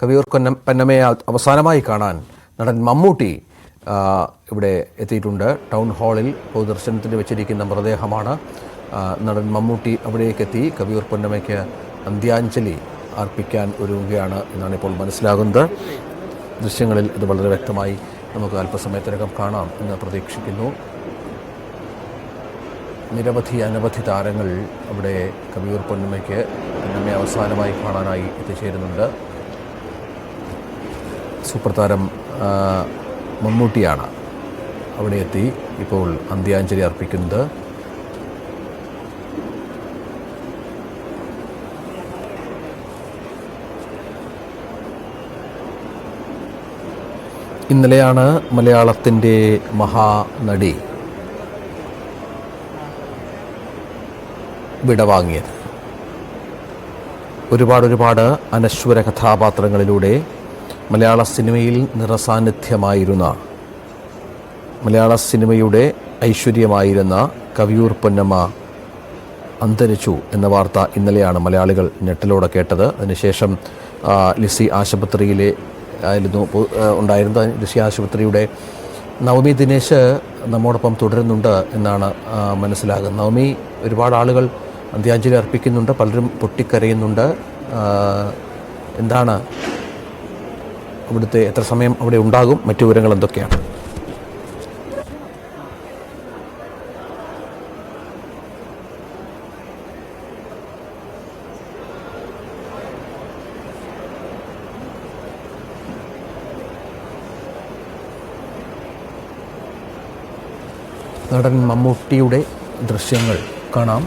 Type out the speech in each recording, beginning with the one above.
കവിയൂർ പൊന്നമ്മയെ അവസാനമായി കാണാൻ നടൻ മമ്മൂട്ടി ഇവിടെ എത്തിയിട്ടുണ്ട്. ടൗൺ ഹാളിൽ പൊതുദർശനത്തിന് വെച്ചിരിക്കുന്ന മൃതദേഹമാണ്. നടൻ മമ്മൂട്ടി അവിടേക്കെത്തി കവിയൂർ പൊന്നമ്മയ്ക്ക് അന്ത്യാഞ്ജലി അർപ്പിക്കാൻ ഒരുങ്ങുകയാണ് എന്നാണ് ഇപ്പോൾ മനസ്സിലാകുന്നത്. ദൃശ്യങ്ങളിൽ ഇത് വളരെ വ്യക്തമായി നമുക്ക് അല്പസമയത്തിനകം കാണാം എന്ന് പ്രതീക്ഷിക്കുന്നു. അനവധി താരങ്ങൾ അവിടെ കവിയൂർ പൊന്നമ്മയെ അവസാനമായി കാണാനായി എത്തിച്ചേരുന്നുണ്ട്. സൂപ്പർ താരം മമ്മൂട്ടിയാണ് അവിടെ എത്തി ഇപ്പോൾ അന്ത്യാഞ്ജലി അർപ്പിക്കുന്നത്. ഇന്നലെയാണ് മലയാളത്തിൻ്റെ മഹാനടി വിടവാങ്ങിയത്. ഒരുപാട് അനശ്വര കഥാപാത്രങ്ങളിലൂടെ മലയാള സിനിമയിൽ നിറസാന്നിധ്യമായിരുന്ന, മലയാള സിനിമയുടെ ഐശ്വര്യമായിരുന്ന കവിയൂർ പൊന്നമ്മ അന്തരിച്ചു എന്ന വാർത്ത ഇന്നലെയാണ് മലയാളികൾ ഞെട്ടലോടെ കേട്ടത്. അതിനുശേഷം ലിസി ആശുപത്രിയിലെ ഉണ്ടായിരുന്ന ലിസി ആശുപത്രിയുടെ നവമി ദിനേശ് നമ്മോടൊപ്പം തുടരുന്നുണ്ട് എന്നാണ് മനസ്സിലാകുന്നത്. നവമി, ഒരുപാട് ആളുകൾ അന്ത്യാഞ്ജലി അർപ്പിക്കുന്നുണ്ട്, പലരും പൊട്ടിക്കരയുന്നുണ്ട്. എന്താണ് അവിടുത്തെ, എത്ര സമയം അവിടെ ഉണ്ടാകും, മറ്റു വിവരങ്ങൾ എന്തൊക്കെയാണ്? നടൻ മമ്മൂട്ടിയുടെ ദൃശ്യങ്ങൾ കാണാം.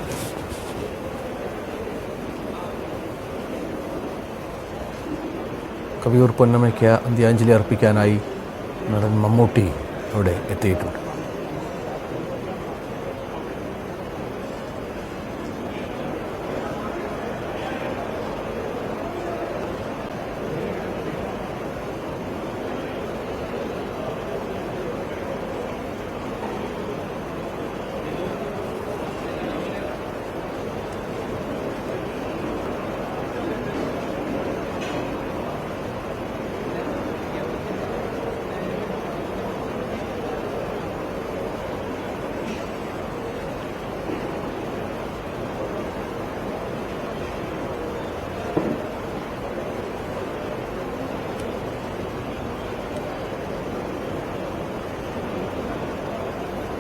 കവിയൂർ പൊന്നമ്മയ്ക്ക് അന്ത്യാഞ്ജലി അർപ്പിക്കാനായി നടൻ മമ്മൂട്ടി അവിടെ എത്തിയിട്ടുണ്ട്.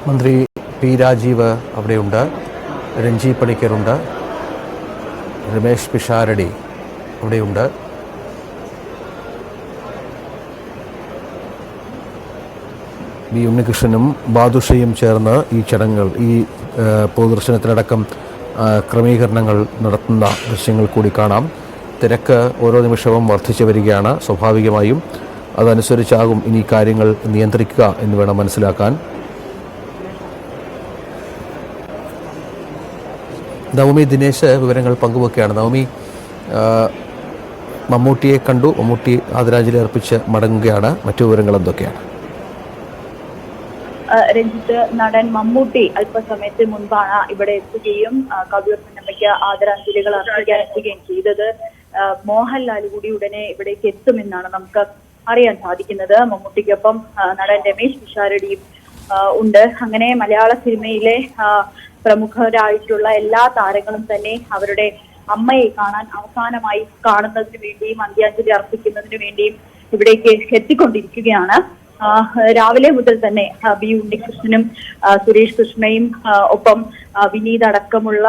മന്ത്രി പി രാജീവ് അവിടെയുണ്ട്, രഞ്ജി പണിക്കരുണ്ട്, രമേശ് പിഷാരടി അവിടെയുണ്ട്. ബി ഉണ്ണികൃഷ്ണനും ബാദുഷയും ചേർന്ന് ഈ ചടങ്ങുകൾ, ഈ പൊതുദർശനത്തിനടക്കം ക്രമീകരണങ്ങൾ നടത്തുന്ന ദൃശ്യങ്ങൾ കൂടി കാണാം. തിരക്ക് ഓരോ നിമിഷവും വർദ്ധിച്ചു വരികയാണ്. സ്വാഭാവികമായും അതനുസരിച്ചാകും ഇനി കാര്യങ്ങൾ നിയന്ത്രിക്കുക എന്ന് വേണം മനസ്സിലാക്കാൻ. നവമി ദിനേശ് വിവരങ്ങൾ പങ്കുവെക്കുകയാണ്. നവമി, മമ്മൂട്ടിയെ കണ്ടു, മമ്മൂട്ടി ആദരാഞ്ജലി അർപ്പിച്ച് മടങ്ങുകയാണ്. മറ്റു വിവരങ്ങൾ എന്തൊക്കെയാണ്? രഞ്ജിത്ത്, നടൻ മമ്മൂട്ടി അല്പസമയത്തിന് മുൻപാണ് ഇവിടെ എത്തുകയും കവിയൂർ പൊന്നമ്മയ്ക്ക് ആദരാഞ്ജലികൾ അർപ്പിക്കാൻ എത്തുകയും ചെയ്തത്. മോഹൻലാൽ കൂടി ഉടനെ ഇവിടേക്ക് എത്തുമെന്നാണ് നമുക്ക് അറിയാൻ സാധിക്കുന്നത്. മമ്മൂട്ടിക്കൊപ്പം നടൻ രമേശ് പിഷാരടിയും ഉണ്ട്. അങ്ങനെ മലയാള സിനിമയിലെ പ്രമുഖരായിട്ടുള്ള എല്ലാ താരങ്ങളും തന്നെ അവരുടെ അമ്മയെ കാണാൻ അവസാനമായി കാണുന്നതിന് വേണ്ടിയും അന്ത്യാഞ്ജലി അർപ്പിക്കുന്നതിന് വേണ്ടിയും ഇവിടേക്ക് എത്തിക്കൊണ്ടിരിക്കുകയാണ്. രാവിലെ മുതൽ തന്നെ ബി ഉണ്ണികൃഷ്ണനും സുരേഷ് കൃഷ്ണയും ഒപ്പം വിനീത് അടക്കമുള്ള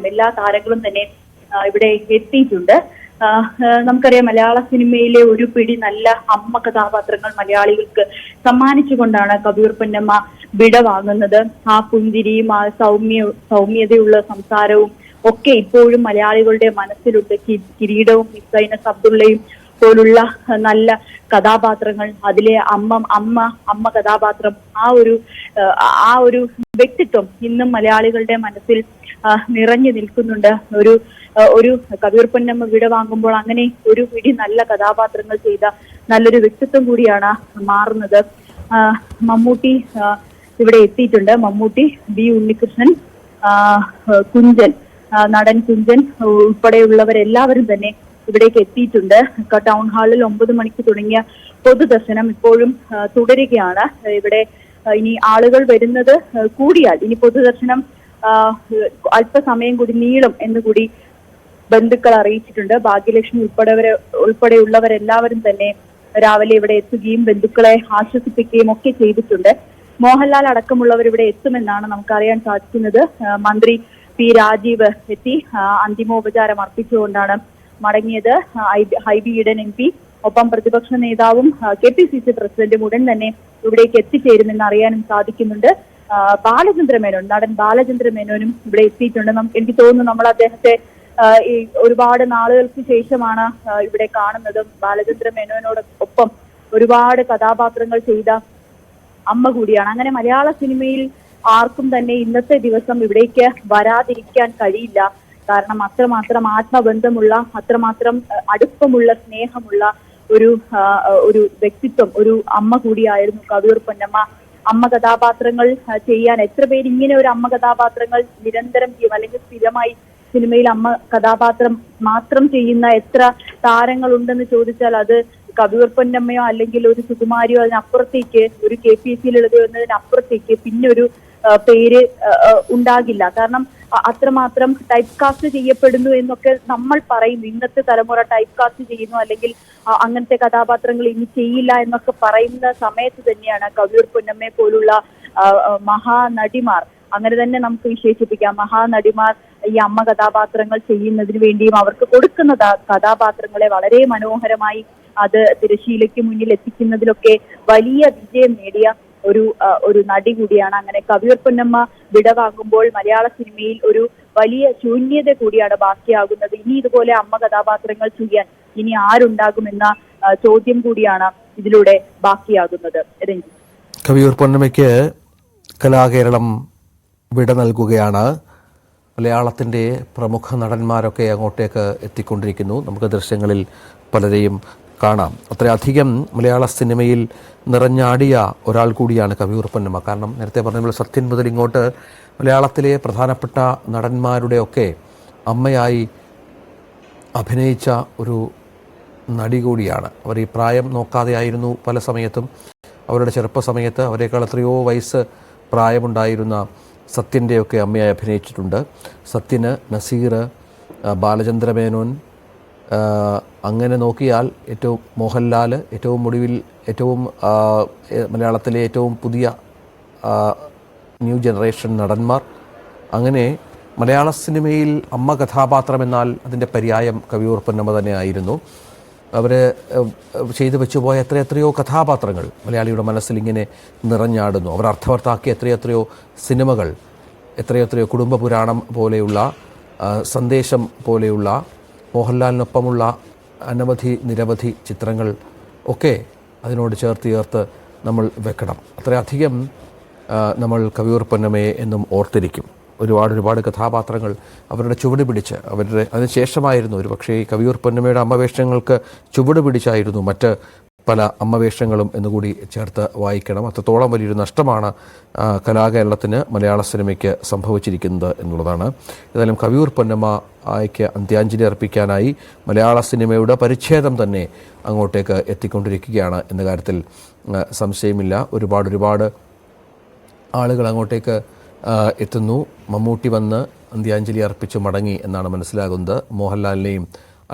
എല്ലാ താരങ്ങളും തന്നെ ഇവിടെ എത്തിയിട്ടുണ്ട്. നമുക്കറിയാം, മലയാള സിനിമയിലെ ഒരു പിടി നല്ല അമ്മ കഥാപാത്രങ്ങൾ മലയാളികൾക്ക് സമ്മാനിച്ചുകൊണ്ടാണ് കവിയൂർ പൊന്നമ്മ വിട വാങ്ങുന്നത്. ആ പുഞ്ചിരിയും ആ സൗമ്യതയുള്ള സംസാരവും ഒക്കെ ഇപ്പോഴും മലയാളികളുടെ മനസ്സിലുണ്ട്. കിരീടവും ഇസൈനസ് അബ്ദുള്ളയും പോലുള്ള നല്ല കഥാപാത്രങ്ങൾ, അതിലെ അമ്മ കഥാപാത്രം, ആ ഒരു വ്യക്തിത്വം ഇന്നും മലയാളികളുടെ മനസ്സിൽ നിറഞ്ഞു നിൽക്കുന്നുണ്ട്. ഒരു കവിയൂർ പൊന്നമ്മ വിട വാങ്ങുമ്പോൾ അങ്ങനെ ഒരു പിടി നല്ല കഥാപാത്രങ്ങൾ ചെയ്ത നല്ലൊരു വ്യക്തിത്വം കൂടിയാണ് മാറുന്നത്. മമ്മൂട്ടി ഇവിടെ എത്തിയിട്ടുണ്ട്. മമ്മൂട്ടി, ബി ഉണ്ണികൃഷ്ണൻ, കുഞ്ചൻ, നടൻ കുഞ്ചൻ ഉൾപ്പെടെയുള്ളവരെല്ലാവരും തന്നെ ഇവിടേക്ക് എത്തിയിട്ടുണ്ട്. ടൗൺ ഹാളിൽ 9 മണിക്ക് തുടങ്ങിയ പൊതുദർശനം ഇപ്പോഴും തുടരുകയാണ്. ഇവിടെ ഇനി ആളുകൾ വരുന്നത് കൂടിയാൽ ഇനി പൊതുദർശനം അല്പസമയം കൂടി നീളും എന്നുകൂടി ബന്ധുക്കൾ അറിയിച്ചിട്ടുണ്ട്. ഭാഗ്യലക്ഷ്മി ഉൾപ്പെടെയുള്ളവരെല്ലാവരും തന്നെ രാവിലെ ഇവിടെ എത്തുകയും ബന്ധുക്കളെ ആശ്വസിപ്പിക്കുകയും ഒക്കെ ചെയ്തിട്ടുണ്ട്. മോഹൻലാൽ അടക്കമുള്ളവർ ഇവിടെ എത്തുമെന്നാണ് നമുക്കറിയാൻ സാധിക്കുന്നത്. മന്ത്രി പി രാജീവ് എത്തി അന്തിമോപചാരം അർപ്പിച്ചുകൊണ്ടാണ് മടങ്ങിയത്. ഹൈബി ഈഡൻ MP ഒപ്പം പ്രതിപക്ഷ നേതാവും KPCC പ്രസിഡന്റും ഉടൻ തന്നെ ഇവിടേക്ക് എത്തിച്ചേരുമെന്ന് അറിയാനും സാധിക്കുന്നുണ്ട്. നടൻ ബാലചന്ദ്ര മേനോനും ഇവിടെ എത്തിയിട്ടുണ്ട്. എനിക്ക് തോന്നുന്നു നമ്മൾ അദ്ദേഹത്തെ ഈ ഒരുപാട് നാളുകൾക്ക് ശേഷമാണ് ഇവിടെ കാണുന്നത്. ബാലചന്ദ്ര മേനോനോടൊപ്പം ഒരുപാട് കഥാപാത്രങ്ങൾ ചെയ്ത അമ്മ കൂടിയാണ്. അങ്ങനെ മലയാള സിനിമയിൽ ആർക്കും തന്നെ ഇന്നത്തെ ദിവസം ഇവിടേക്ക് വരാതിരിക്കാൻ കഴിയില്ല. കാരണം അത്രമാത്രം ആത്മബന്ധമുള്ള, അത്രമാത്രം അടുപ്പമുള്ള, സ്നേഹമുള്ള ഒരു വ്യക്തിത്വം, ഒരു അമ്മ കൂടിയായിരുന്നു കവിയൂർ പൊന്നമ്മ. അമ്മ കഥാപാത്രങ്ങൾ ചെയ്യാൻ എത്ര പേര് ഇങ്ങനെ ഒരു അമ്മ കഥാപാത്രങ്ങൾ നിരന്തരം ചെയ്യും, അല്ലെങ്കിൽ സ്ഥിരമായി സിനിമയിൽ അമ്മ കഥാപാത്രം മാത്രം ചെയ്യുന്ന എത്ര താരങ്ങളുണ്ടെന്ന് ചോദിച്ചാൽ അത് കവിയൂർ പൊന്നമ്മയോ അല്ലെങ്കിൽ ഒരു സുകുമാരിയോ അതിനപ്പുറത്തേക്ക്, ഒരു KPSCയിൽ എഴുതി വന്നതിനപ്പുറത്തേക്ക് പിന്നെ ഒരു പേര് ഉണ്ടാകില്ല. കാരണം അത്രമാത്രം ടൈപ്പ് കാസ്റ്റ് ചെയ്യപ്പെടുന്നു എന്നൊക്കെ നമ്മൾ പറയും. ഇന്നത്തെ തലമുറ ടൈപ്പ് കാസ്റ്റ് ചെയ്യുന്നു, അല്ലെങ്കിൽ അങ്ങനത്തെ കഥാപാത്രങ്ങൾ ഇനി ചെയ്യില്ല എന്നൊക്കെ പറയുന്ന സമയത്ത് തന്നെയാണ് കവിയൂർ പൊന്നമ്മയെ പോലുള്ള മഹാനടിമാർ, അങ്ങനെ തന്നെ നമുക്ക് വിശേഷിപ്പിക്കാം, മഹാനടിമാർ ഈ അമ്മ കഥാപാത്രങ്ങൾ ചെയ്യുന്നതിന് വേണ്ടിയും അവർക്ക് കൊടുക്കുന്ന കഥാപാത്രങ്ങളെ വളരെ മനോഹരമായി അത് തിരശ്ശീലയ്ക്ക് മുന്നിൽ എത്തിക്കുന്നതിലൊക്കെ വലിയ വിജയം നേടിയ ഒരു നടി കൂടിയാണ്. അങ്ങനെ കവിയൂർ പൊന്നമ്മ വിടവാങ്ങുമ്പോൾ മലയാള സിനിമയിൽ ഒരു വലിയ ശൂന്യത കൂടിയാണ് ബാക്കിയാകുന്നത്. ഇനി ഇതുപോലെ അമ്മ കഥാപാത്രങ്ങൾ ചെയ്യാൻ ഇനി ആരുണ്ടാകുമെന്ന ചോദ്യം കൂടിയാണ് ഇതിലൂടെ ബാക്കിയാകുന്നത്. രഞ്ജിത്ത്, കവിയൂർ പൊന്നമ്മയ്ക്ക് കലാകേരളം വിട നൽകുകയാണ്. മലയാളത്തിൻ്റെ പ്രമുഖ നടന്മാരൊക്കെ അങ്ങോട്ടേക്ക് എത്തിക്കൊണ്ടിരിക്കുന്നു. നമുക്ക് ദൃശ്യങ്ങളിൽ പലരെയും കാണാം. അത്രയധികം മലയാള സിനിമയിൽ നിറഞ്ഞാടിയ ഒരാൾ കൂടിയാണ് കവിയൂർ പൊന്നമ്മ. കാരണം നേരത്തെ പറഞ്ഞ സത്യൻ മുതൽ ഇങ്ങോട്ട് മലയാളത്തിലെ പ്രധാനപ്പെട്ട നടന്മാരുടെയൊക്കെ അമ്മയായി അഭിനയിച്ച ഒരു നടി കൂടിയാണ്. അവർ ഈ പ്രായം നോക്കാതെയായിരുന്നു പല സമയത്തും. അവരുടെ ചെറുപ്പസമയത്ത് അവരെക്കാൾ എത്രയോ വയസ്സ് പ്രായമുണ്ടായിരുന്ന സത്യൻ്റെയൊക്കെ അമ്മയായി അഭിനയിച്ചിട്ടുണ്ട്. സത്യന്, നസീർ, ബാലചന്ദ്ര മേനോൻ, അങ്ങനെ നോക്കിയാൽ ഏറ്റവും മോഹൻലാൽ, ഏറ്റവും ഒടുവിൽ മലയാളത്തിലെ ഏറ്റവും പുതിയ ന്യൂ ജനറേഷൻ നടന്മാർ, അങ്ങനെ മലയാള സിനിമയിൽ അമ്മ കഥാപാത്രം എന്നാൽ അതിൻ്റെ പര്യായം കവിയൂർ പൊന്നമ്മ തന്നെ ആയിരുന്നു. അവർ ചെയ്തു വെച്ചുപോയ എത്രയോ കഥാപാത്രങ്ങൾ മലയാളിയുടെ മനസ്സിൽ ഇങ്ങനെ നിറഞ്ഞാടുന്നു. അവർ അർത്ഥവത്താക്കിയ എത്രയോ സിനിമകൾ, എത്രയോ കുടുംബ പുരാണം പോലെയുള്ള, സന്ദേശം പോലെയുള്ള, മോഹൻലാലിനൊപ്പമുള്ള നിരവധി ചിത്രങ്ങൾ ഒക്കെ അതിനോട് ചേർത്ത് നമ്മൾ വെക്കണം. അത്രയധികം നമ്മൾ കവിയൂർ പൊന്നമ്മയെ എന്നും ഓർത്തിരിക്കും. ഒരുപാട് കഥാപാത്രങ്ങൾ അവരുടെ ചുവട് പിടിച്ച് അതിനുശേഷമായിരുന്നു ഒരുപക്ഷേ കവിയൂർ പൊന്നമ്മയുടെ അമ്മവേഷങ്ങൾക്ക് ചുവട് പിടിച്ചായിരുന്നു മറ്റ് പല അമ്മവേഷങ്ങളും എന്നുകൂടി ചേർത്ത് വായിക്കണം. അത്രത്തോളം വലിയൊരു നഷ്ടമാണ് കലാകേരളത്തിന്, മലയാള സിനിമയ്ക്ക് സംഭവിച്ചിരിക്കുന്നത് എന്നുള്ളതാണ്. ഏതായാലും കവിയൂർ പൊന്നമ്മയ്ക്ക് അന്ത്യാഞ്ജലി അർപ്പിക്കാനായി മലയാള സിനിമയുടെ പരിച്ഛേദം തന്നെ അങ്ങോട്ടേക്ക് എത്തിക്കൊണ്ടിരിക്കുകയാണ് എന്ന കാര്യത്തിൽ സംശയമില്ല. ഒരുപാട് ആളുകൾ അങ്ങോട്ടേക്ക് എത്തുന്നു. മമ്മൂട്ടി വന്ന് അന്ത്യാഞ്ജലി അർപ്പിച്ച് മടങ്ങി എന്നാണ് മനസ്സിലാകുന്നത്. മോഹൻലാലിനെയും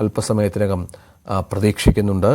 അല്പസമയത്തിനകം പ്രതീക്ഷിക്കുന്നുണ്ട്.